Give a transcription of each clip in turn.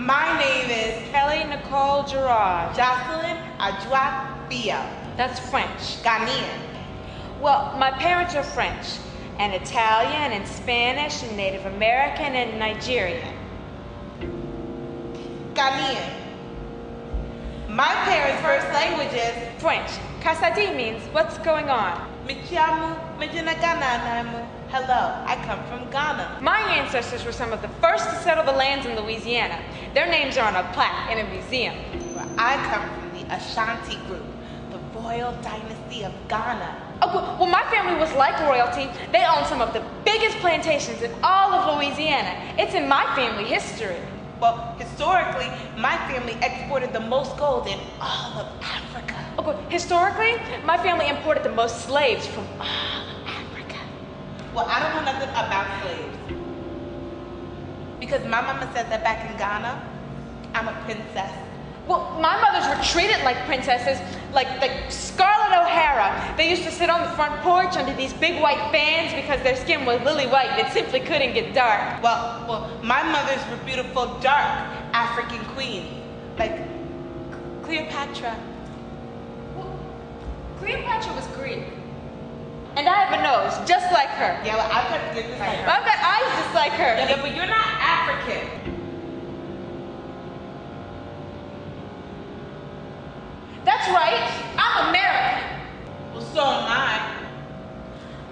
My name is Kelly Nicole Gerard. Jocelyn Adjoa Bia. That's French. Ghanaian. Well, my parents are French, and Italian, and Spanish, and Native American, and Nigerian. Ghanaian. My parents' first language is French. Kasadi means, what's going on? Michiamu Mijinagana. Hello, I come from Ghana. My ancestors were some of the first to settle the lands in Louisiana. Their names are on a plaque in a museum. Well, I come from the Ashanti group, the royal dynasty of Ghana. Oh, well, my family was like royalty. They owned some of the biggest plantations in all of Louisiana. It's in my family history. Well, historically, my family exported the most gold in all of Africa. Okay, historically, my family imported the most slaves from all of Africa. Well, I don't know nothing about slaves. Because my mama said that back in Ghana, I'm a princess. Well, my mothers were treated like princesses, like Scarlett O'Hara. They used to sit on the front porch under these big white fans because their skin was lily white and it simply couldn't get dark. Well, my mothers were beautiful, dark African queens, like Cleopatra. Well, Cleopatra was Greek. And I have a nose, just like her. Yeah, well, I've got just like her. I've got eyes just like her. Yeah, but you're not African. That's right, I'm American. Well, so am I.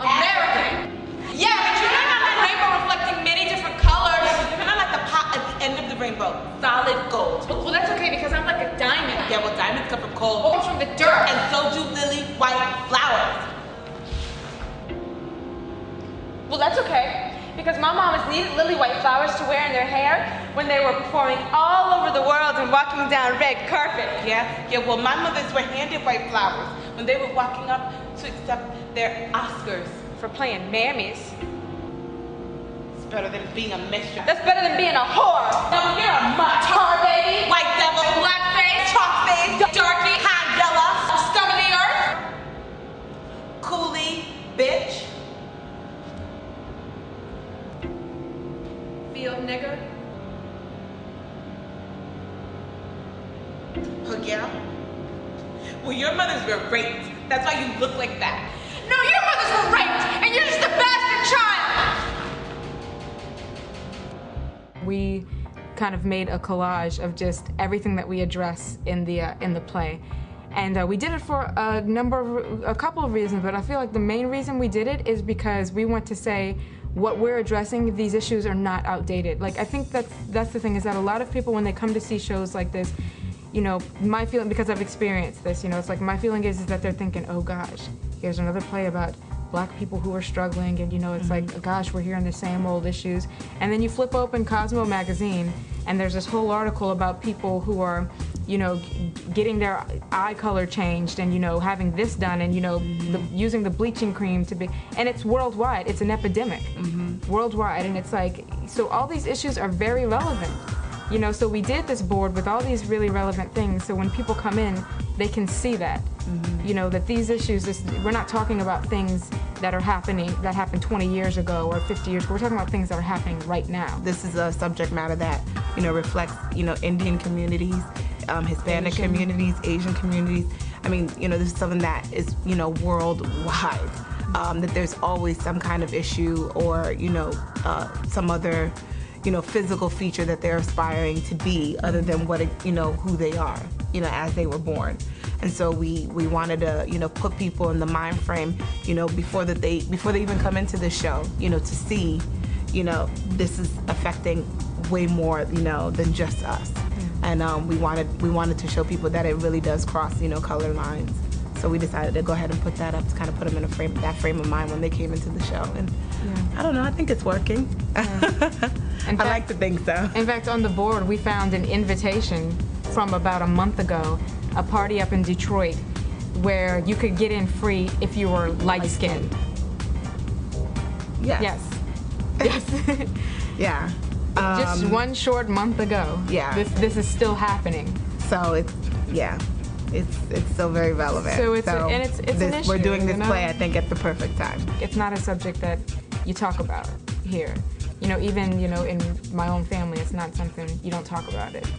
American? Yeah, but you're not like the rainbow reflecting many different colors. You're kind of like the pot at the end of the rainbow, solid gold. Well, that's okay because I'm like a diamond. Yeah, well, diamonds come from coal. Oh, from the dirt. And so do lily white flowers. Well, that's okay because my mamas needed lily white flowers to wear in their hair when they were performing all over the world and walking down red carpet. Yeah, well, my mothers were handed white flowers when they were walking up to accept their Oscars. For playing mammies. It's better than being a mistress. That's better than being a whore. No, you're a mutt. Tar baby. White devil. Blackface. Chalkface. Darky. High yellow. Scum of the earth. Coolie. Bitch. Field nigger. Hooker. Well, your mothers were raped. That's why you look like that. No, your mothers were raped, and you're just a bastard child. We kind of made a collage of just everything that we address in the play, and we did it for a couple of reasons. But I feel like the main reason we did it is because we want to say what we're addressing. These issues are not outdated. Like I think that's the thing is that a lot of people when they come to see shows like this. You know, my feeling, because I've experienced this, you know, it's like my feeling is that they're thinking, oh gosh, here's another play about black people who are struggling, and you know, it's like, oh, gosh, we're hearing the same old issues. And then you flip open Cosmo magazine, and there's this whole article about people who are, you know, getting their eye color changed, and you know, having this done, and you know, using the bleaching cream to be, and it's worldwide, it's an epidemic, worldwide, and it's like, so all these issues are very relevant. You know, so we did this board with all these really relevant things, so when people come in, they can see that. You know, that these issues, we're not talking about things that are happening, that happened 20 years ago or 50 years ago. We're talking about things that are happening right now. This is a subject matter that, you know, reflects, you know, Indian communities, Hispanic communities, Asian communities. I mean, you know, this is something that is, you know, worldwide. That there's always some kind of issue or, you know, some other, you know, physical feature that they're aspiring to be other than what, you know, who they are, you know, as they were born. And so we wanted to, you know, put people in the mind frame, you know, before they even come into the show, you know, to see, you know, this is affecting way more, you know, than just us. And we wanted to show people that it really does cross, you know, color lines. So we decided to go ahead and put that up to kind of put them in that frame of mind when they came into the show. And I don't know, I think it's working. I like to think so. In fact, on the board, we found an invitation from about a month ago, a party up in Detroit, where you could get in free if you were light-skinned. Yes. Yes. Yeah. Just one short month ago. Yeah. This is still happening. So it's still very relevant. So it's an issue. We're doing this play, I think, at the perfect time. It's not a subject that you talk about here. You know, even, you know, in my own family, it's not something, you don't talk about it.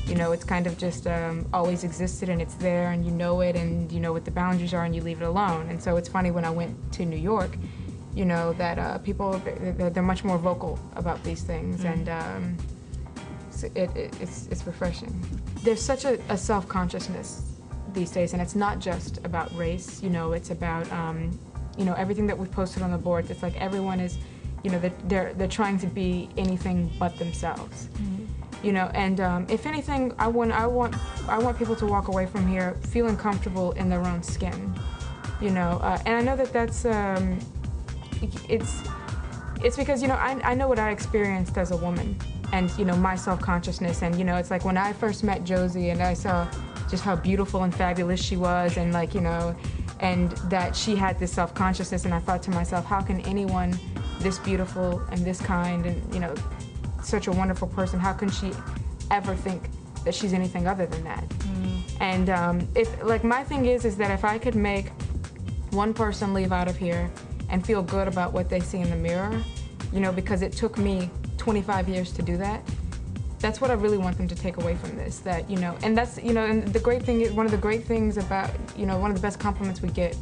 You know, it's kind of just always existed, and it's there, and you know it, and you know what the boundaries are, and you leave it alone. And so it's funny when I went to New York, you know, that people, they're much more vocal about these things, and so it's refreshing. There's such a self-consciousness these days, and it's not just about race. You know, it's about you know, everything that we've posted on the boards. It's like everyone is, you know, they're trying to be anything but themselves. You know, and if anything, I want people to walk away from here feeling comfortable in their own skin. You know, and I know that that's it's because, you know, I know what I experienced as a woman, and you know, my self-consciousness, and you know, it's like when I first met Josie and I saw just how beautiful and fabulous she was, and like, you know, and that she had this self-consciousness, and I thought to myself, how can anyone this beautiful and this kind and, you know, such a wonderful person, how can she ever think that she's anything other than that? And if, like, my thing is that if I could make one person leave out of here and feel good about what they see in the mirror, you know, because it took me 25 years to do that, that's what I really want them to take away from this. That, you know, and that's, you know, and the great thing is, one of the great things about, you know, one of the best compliments we get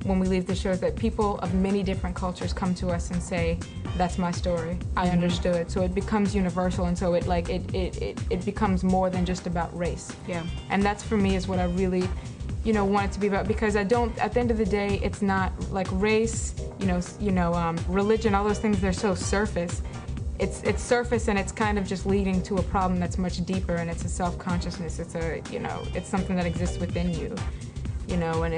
when we leave the show is that people of many different cultures come to us and say, that's my story, I understood. So it becomes universal, and so it like it becomes more than just about race. Yeah. And that's, for me, is what I really, you know, want it to be about, because I don't, at the end of the day, it's not like race, you know, religion, all those things, they're so surface. It's surface, and it's kind of just leading to a problem that's much deeper, and it's a self-consciousness. It's a, you know, it's something that exists within you, you know, and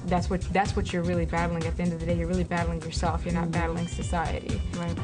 that's what you're really battling at the end of the day. You're really battling yourself. You're not battling society. Right.